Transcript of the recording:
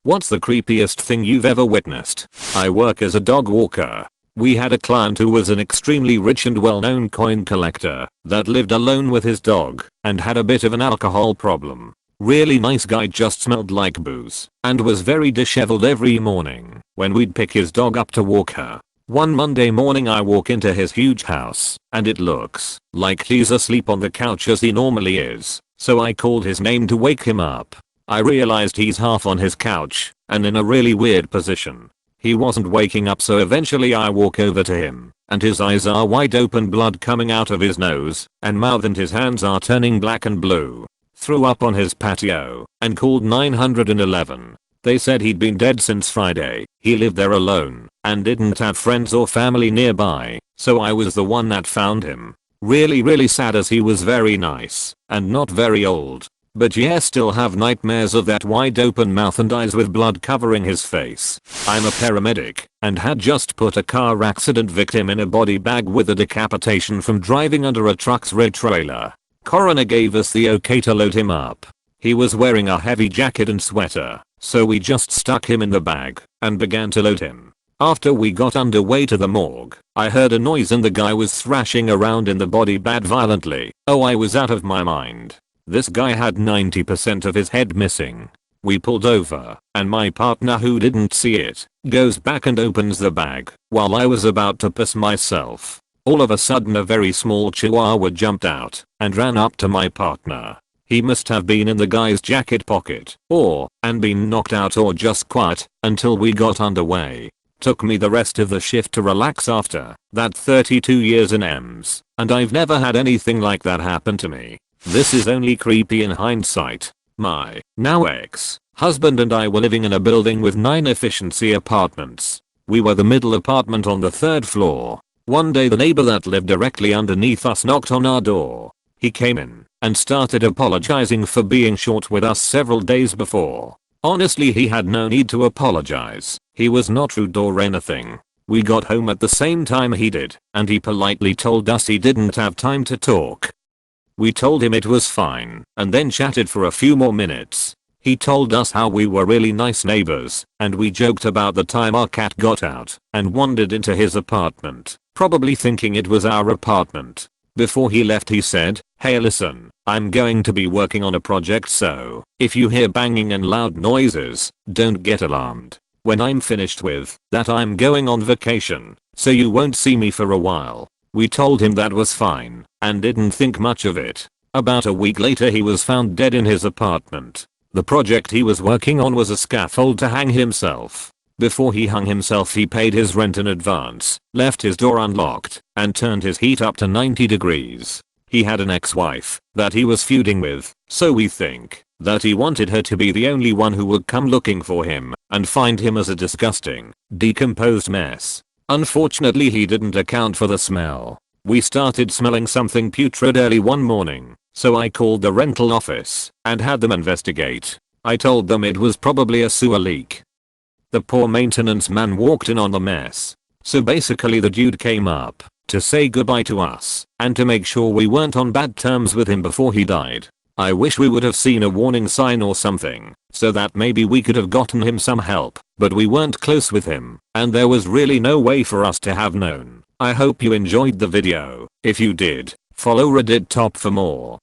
What's the creepiest thing you've ever witnessed? I work as a dog walker. We had a client who was an extremely rich and well-known coin collector that lived alone with his dog and had a bit of an alcohol problem. Really nice guy, just smelled like booze and was very disheveled every morning when we'd pick his dog up to walk her. One Monday morning I walk into his huge house and it looks like he's asleep on the couch as he normally is, so I called his name to wake him up. I realized he's half on his couch and in a really weird position. He wasn't waking up, so eventually I walk over to him and his eyes are wide open, blood coming out of his nose and mouth, and his hands are turning black and blue. Threw up on his patio and called 911. They said he'd been dead since Friday. He lived there alone and didn't have friends or family nearby, so I was the one that found him. Really sad, as he was very nice and not very old. But yeah, still have nightmares of that wide open mouth and eyes with blood covering his face. I'm a paramedic and had just put a car accident victim in a body bag with a decapitation from driving under a truck's red trailer. Coroner gave us the okay to load him up. He was wearing a heavy jacket and sweater, so we just stuck him in the bag and began to load him. After we got underway to the morgue, I heard a noise and the guy was thrashing around in the body bag violently. Oh, I was out of my mind. This guy had 90% of his head missing. We pulled over and my partner, who didn't see it, goes back and opens the bag while I was about to piss myself. All of a sudden a very small chihuahua jumped out and ran up to my partner. He must have been in the guy's jacket pocket and been knocked out, or just quiet until we got underway. Took me the rest of the shift to relax after that. 32 years in EMS and I've never had anything like that happen to me. This is only creepy in hindsight. My now ex-husband and I were living in a building with 9 efficiency apartments. We were the middle apartment on the 3rd floor. One day the neighbor that lived directly underneath us knocked on our door. He came in and started apologizing for being short with us several days before. Honestly, he had no need to apologize. He was not rude or anything. We got home at the same time he did and he politely told us he didn't have time to talk. We told him it was fine and then chatted for a few more minutes. He told us how we were really nice neighbors and we joked about the time our cat got out and wandered into his apartment, probably thinking it was our apartment. Before he left he said, "Hey listen, I'm going to be working on a project, so if you hear banging and loud noises, don't get alarmed. When I'm finished with that I'm going on vacation, so you won't see me for a while." We told him that was fine and didn't think much of it. About a week later he was found dead in his apartment. The project he was working on was a scaffold to hang himself. Before he hung himself he paid his rent in advance, left his door unlocked, and turned his heat up to 90 degrees. He had an ex-wife that he was feuding with, so we think that he wanted her to be the only one who would come looking for him and find him as a disgusting, decomposed mess. Unfortunately he didn't account for the smell. We started smelling something putrid early one morning, so I called the rental office and had them investigate. I told them it was probably a sewer leak. The poor maintenance man walked in on the mess. So basically the dude came up to say goodbye to us and to make sure we weren't on bad terms with him before he died. I wish we would have seen a warning sign or something, so that maybe we could have gotten him some help, but we weren't close with him and there was really no way for us to have known. I hope you enjoyed the video. If you did, follow Reddit Top for more.